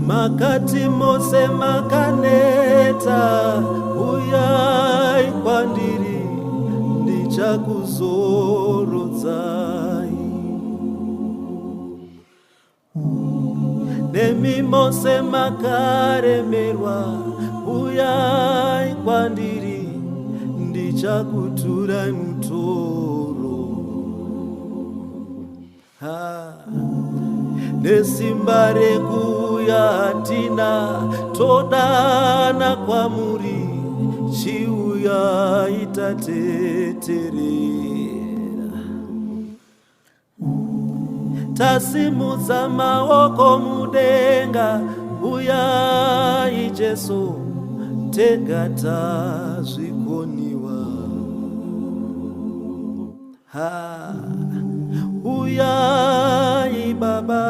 Makati Mose makaneta, uyai kwandiri ndichakuzorodzai. Nemi Mose makaremerwa, uyai kwandiri ndichakuturai mutoro. Nesimba rekuuya hatina, todana kwamuri, chiuya itateterera. Tasimudza maoko mudenga, uyai Jesu, tega tazvikoniwa. Uyai Baba,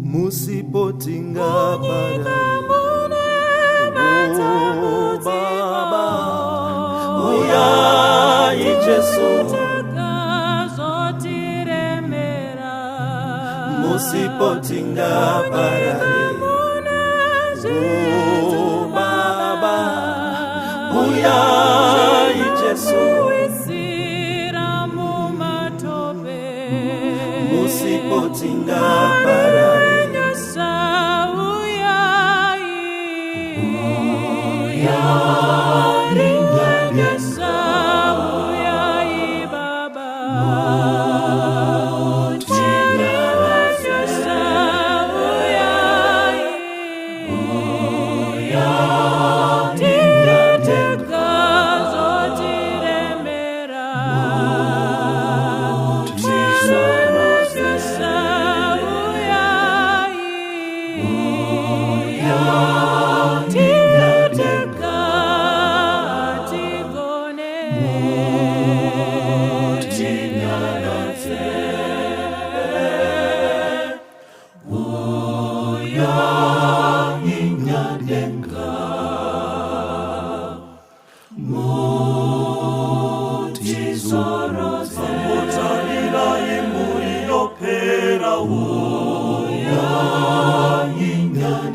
musipotinga Baba, uyai Jesu, musipotinga Baba, uyai Jesu, musipotinga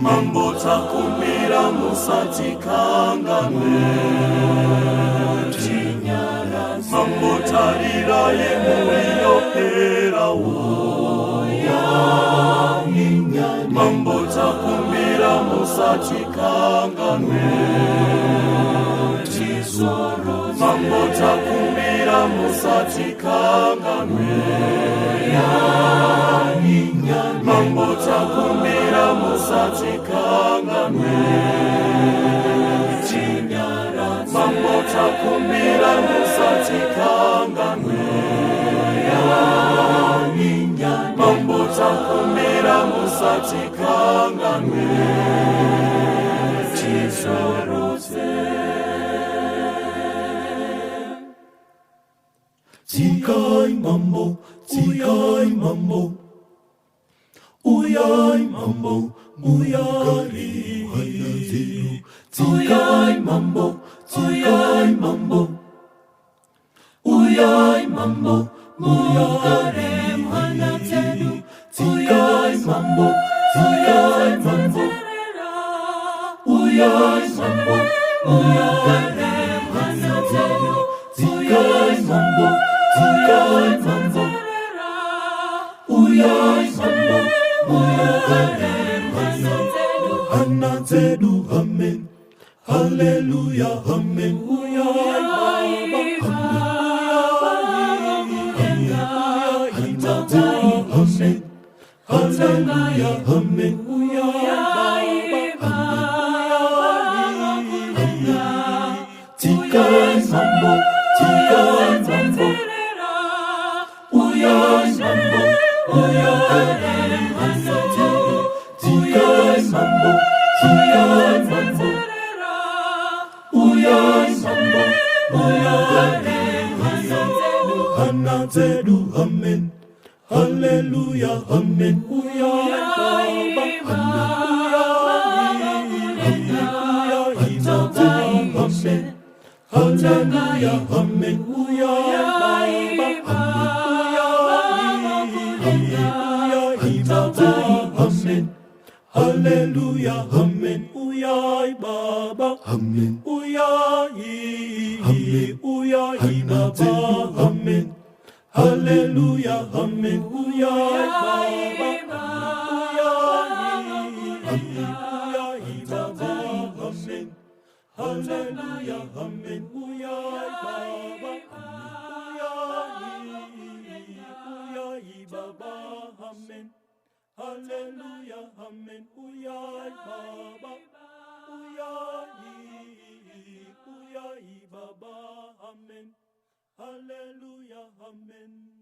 mambo takumira musatikangane, mambo tarira yemuyopera mambo takumira musatikangane, mambo takumira musatikangane, mambo takumira musatikangane, mambo takumira musatikangane, mambo takumira musatikangane, tikai mambo, tikai mambo, uyai mambo, uyai tikai mambo, tikai mambo, uyai mambo, uyai tikai mambo, tikai mambo, uyai mambo, uyai tikai mambo, tikai mambo, uyai mambo, Hana zedu, amen, hallelujah, amen, uyai Baba, Hana zedu, amen, hallelujah, amen, uyai Baba, tikai mambo, tikai mambo, uyai mambo, uyai tikai Hallelujah, amen. Uyay Baba, amen. Hallelujah, amen. Uyay Baba, amen. Hallelujah, amen. Uyay Baba, amen. Uyay Baba, amen. Hallelujah, amen. Uyay Baba, uyay Baba, amen. Hallelujah, amen. Uyay Baba, uyay Baba, amen. Hallelujah, amen. Uyay Baba, uyay Baba, amen. Hallelujah, amen.